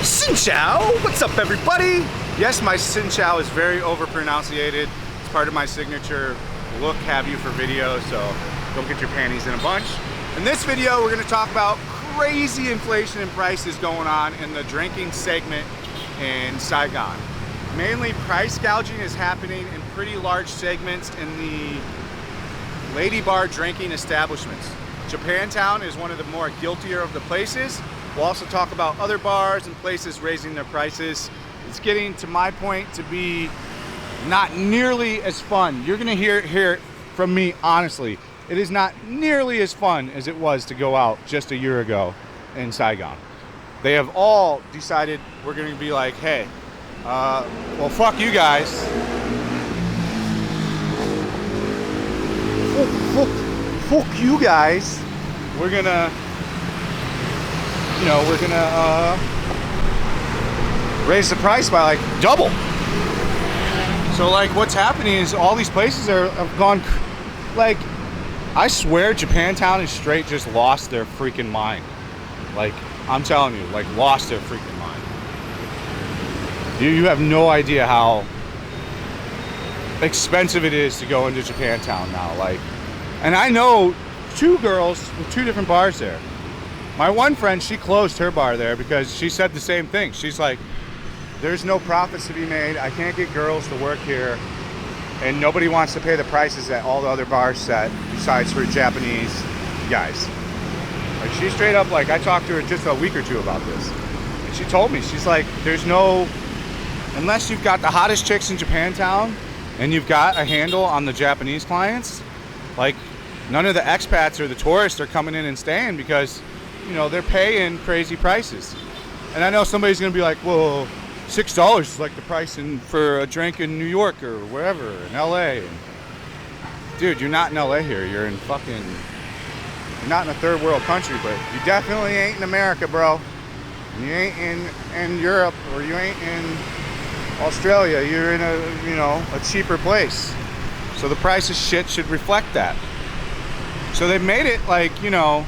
Xin Chao! What's up, everybody? Yes, my Xin Chao is very overpronunciated. It's part of my signature look, have you for video, so don't get your panties in a bunch. In this video, we're going to talk about crazy inflation and prices going on in the drinking segment in Saigon. Mainly price gouging is happening in pretty large segments in the lady bar drinking establishments. Japantown is one of the more guiltier of the places. We'll also talk about other bars and places raising their prices. It's getting, to my point, to be not nearly as fun. You're gonna hear it from me honestly. It is not nearly as fun as it was to go out just a year ago in Saigon. They have all decided we're gonna be like, hey, well, fuck you guys. Fuck you guys. We're gonna raise the price by like double. So like what's happening is all these places have gone, like, I swear Japantown is straight just lost their freaking mind. Like, I'm telling you, like, lost their freaking mind. You have no idea how expensive it is to go into Japantown now. Like, and I know two girls with two different bars there. My one friend, she closed her bar there because she said the same thing. She's like, there's no profits to be made. I can't get girls to work here. And nobody wants to pay the prices that all the other bars set, besides for Japanese guys. Like, she straight up, like, I talked to her just a week or two about this. And she told me, she's like, there's no, unless you've got the hottest chicks in Japantown and you've got a handle on the Japanese clients, like, none of the expats or the tourists are coming in and staying because, you know, they're paying crazy prices. And I know somebody's gonna be like, well, $6 is like the price for a drink in New York or wherever, in LA. And, dude, you're not in LA here. You're in fucking, you're not in a third world country, but you definitely ain't in America, bro. You ain't in Europe, or you ain't in Australia. You're in a, you know, a cheaper place. So the price of shit should reflect that. So they've made it like, you know,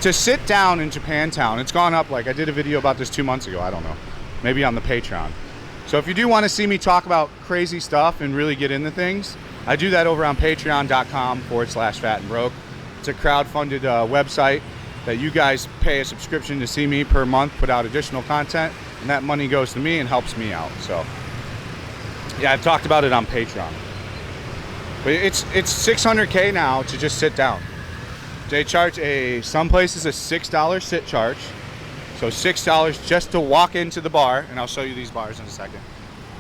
to sit down in Japantown, it's gone up. Like, I did a video about this 2 months ago, I don't know, maybe on the Patreon. So if you do want to see me talk about crazy stuff and really get into things, I do that over on patreon.com/fatandbroke. It's a crowdfunded website that you guys pay a subscription to see me per month put out additional content, and that money goes to me and helps me out. So yeah, I've talked about it on Patreon. But it's $600K now to just sit down. They charge some places a $6 sit charge. So $6 just to walk into the bar, and I'll show you these bars in a second.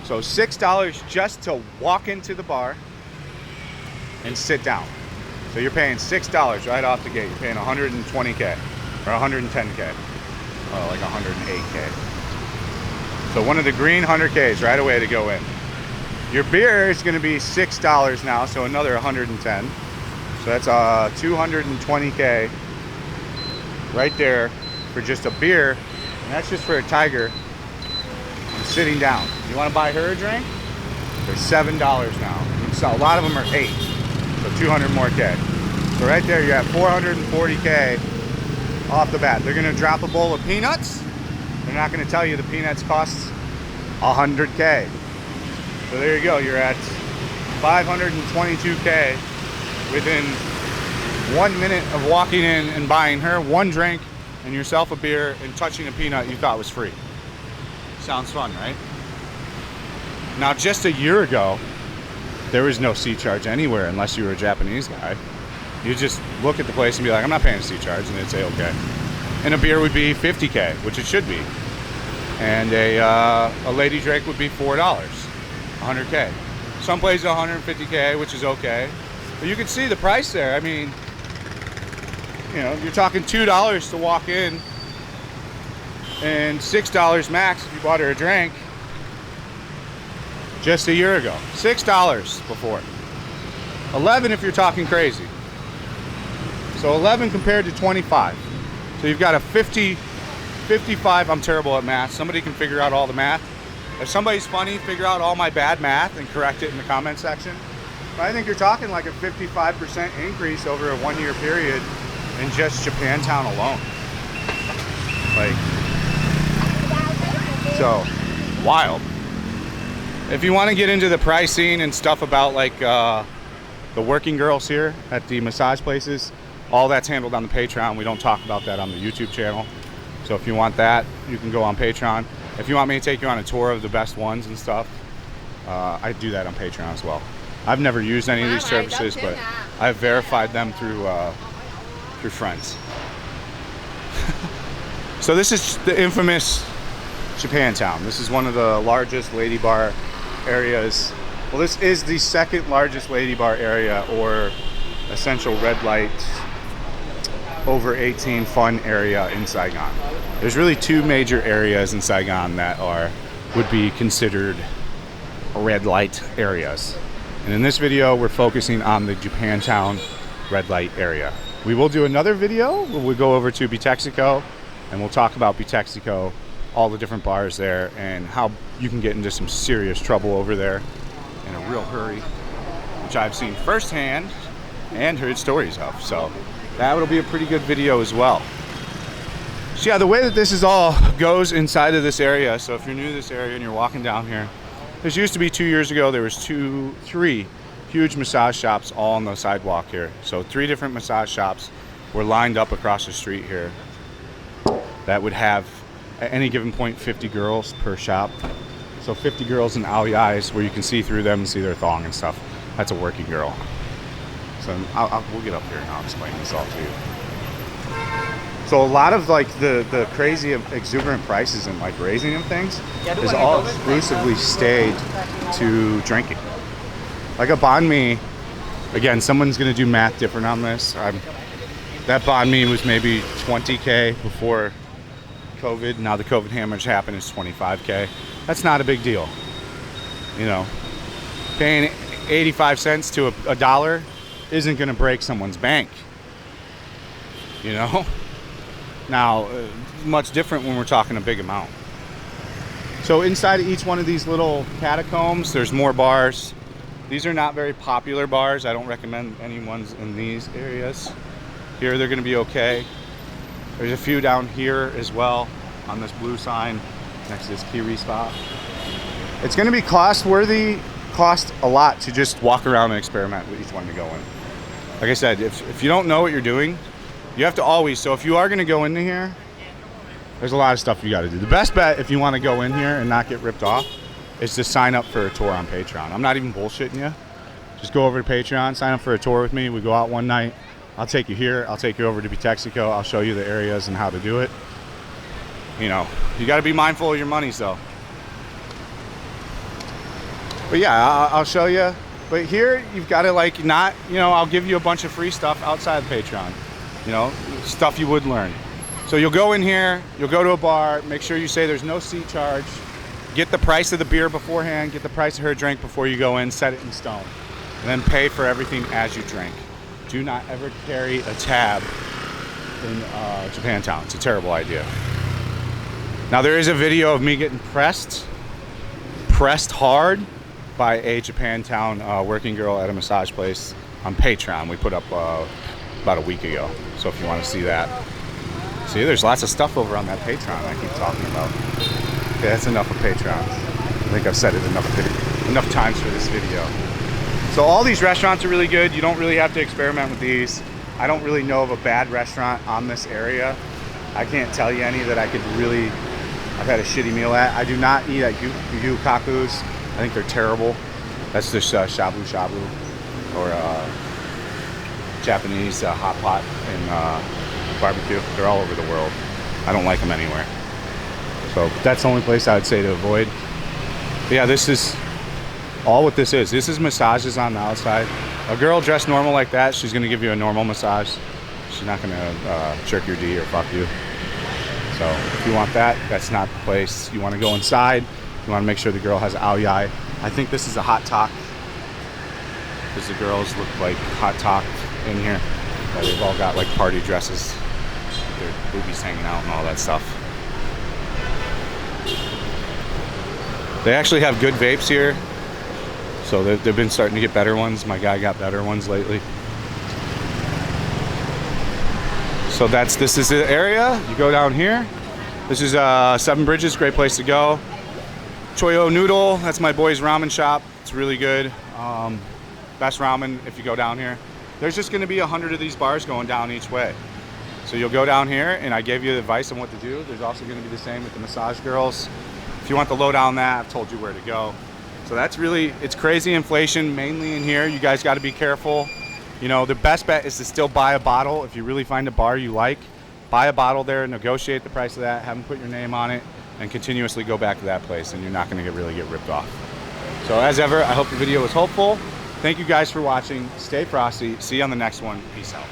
So $6 just to walk into the bar and sit down. So you're paying $6 right off the gate. You're paying 120K or 110K, or like 108K. So one of the green 100Ks right away to go in. Your beer is going to be $6 now, so another 110. So that's 220K right there for just a beer, and that's just for a tiger sitting down. You want to buy her a drink? They're $7 now. So a lot of them are 8, so 200 more K. So right there you're at 440K off the bat. They're going to drop a bowl of peanuts. They're not going to tell you the peanuts cost 100K. So there you go. You're at 522K within 1 minute of walking in and buying her one drink and yourself a beer and touching a peanut you thought was free. Sounds fun, right? Now, just a year ago, there was no seat charge anywhere unless you were a Japanese guy. You just look at the place and be like, I'm not paying a seat charge, and they'd say, okay. And a beer would be 50K, which it should be. And a lady drink would be $4, 100K. Some places 150K, which is okay. But you can see the price there. I mean, you know, you're talking $2 to walk in and $6 max if you bought her a drink just a year ago. $6 before. 11 if you're talking crazy. So 11 compared to 25. So you've got a 55. I'm terrible at math. Somebody can figure out all the math. If somebody's funny, figure out all my bad math and correct it in the comment section. But I think you're talking like a 55% increase over a 1 year period in just Japantown alone. Like, So, wild. If you want to get into the pricing and stuff about like the working girls here at the massage places, all that's handled on the Patreon. We don't talk about that on the YouTube channel. So if you want that, you can go on Patreon. If you want me to take you on a tour of the best ones and stuff, I do that on Patreon as well. I've never used any of these services, but I've verified them through friends. So this is the infamous Japantown. This is one of the largest lady bar areas. Well, this is the second largest lady bar area, or essential red light over 18 fun area in Saigon. There's really two major areas in Saigon that would be considered red light areas. And in this video, we're focusing on the Japantown red light area. We will do another video where we'll go over to Bitexiko and we'll talk about Bitexiko, all the different bars there, and how you can get into some serious trouble over there in a real hurry, which I've seen firsthand and heard stories of. So that will be a pretty good video as well. So yeah, the way that this is all goes inside of this area, so if you're new to this area and you're walking down here, this used to be 2 years ago, there was three huge massage shops all on the sidewalk here. So 3 different massage shops were lined up across the street here that would have, at any given point, 50 girls per shop. So 50 girls in aoyais where you can see through them and see their thong and stuff. That's a working girl. So we'll get up here and I'll explain this all to you. So a lot of like the crazy exuberant prices and like raising of things is all exclusively stayed to drinking. Like a banh mi, again, someone's gonna do math different on this. That banh mi was maybe 20K before COVID. Now the COVID hemorrhage happened, it's 25K. That's not a big deal. You know, paying 85 cents to a dollar isn't gonna break someone's bank. You know? Now, much different when we're talking a big amount. So inside of each one of these little catacombs, there's more bars. These are not very popular bars. I don't recommend any ones in these areas. Here, they're gonna be okay. There's a few down here as well on this blue sign next to this Kiri spot. It's gonna be cost a lot to just walk around and experiment with each one to go in. Like I said, if you don't know what you're doing, you have to always, so if you are gonna go into here, there's a lot of stuff you gotta do. The best bet if you wanna go in here and not get ripped off is to sign up for a tour on Patreon. I'm not even bullshitting you. Just go over to Patreon, sign up for a tour with me. We go out one night. I'll take you here. I'll take you over to Bitexiko. I'll show you the areas and how to do it. You know, you gotta be mindful of your money, so. But yeah, I'll show you. But here, you've gotta like not, you know, I'll give you a bunch of free stuff outside of Patreon. You know, stuff you would learn. So you'll go in here, you'll go to a bar, make sure you say there's no seat charge, get the price of the beer beforehand, get the price of her drink before you go in, set it in stone, and then pay for everything as you drink. Do not ever carry a tab in Japantown. It's a terrible idea. Now there is a video of me getting pressed hard by a Japantown working girl at a massage place on Patreon. We put up about a week ago. So if you want to see that. See, there's lots of stuff over on that Patreon I keep talking about. Okay, that's enough of Patreon. I think I've said it enough times for this video. So all these restaurants are really good. You don't really have to experiment with these. I don't really know of a bad restaurant on this area. I can't tell you any that I've had a shitty meal at. I do not eat at Yukaku's. I think they're terrible. That's just shabu shabu or Japanese hot pot and barbecue. They're all over the world. I don't like them anywhere. So that's the only place I would say to avoid. But yeah, this is all what this is. This is massages on the outside. A girl dressed normal like that, she's gonna give you a normal massage. She's not gonna jerk your D or fuck you. So if you want that, that's not the place. You wanna go inside. You wanna make sure the girl has aoyai. I think this is a hot talk because the girls look like hot talk in here. But they've all got like party dresses, their boobies hanging out and all that stuff. They actually have good vapes here. So they've been starting to get better ones. My guy got better ones lately. So this is the area. You go down here, This is Seven Bridges, great place to go. Choyo Noodle, that's my boy's ramen shop. It's really good. Best ramen if you go down here. There's just gonna be 100 of these bars going down each way. So you'll go down here, and I gave you advice on what to do. There's also gonna be the same with the massage girls. If you want the lowdown on that, I've told you where to go. So that's really, it's crazy inflation mainly in here. You guys gotta be careful. You know, the best bet is to still buy a bottle. If you really find a bar you like, buy a bottle there, negotiate the price of that, have them put your name on it, and continuously go back to that place, and you're not gonna really get ripped off. So as ever, I hope the video was helpful. Thank you guys for watching. Stay frosty. See you on the next one. Peace out.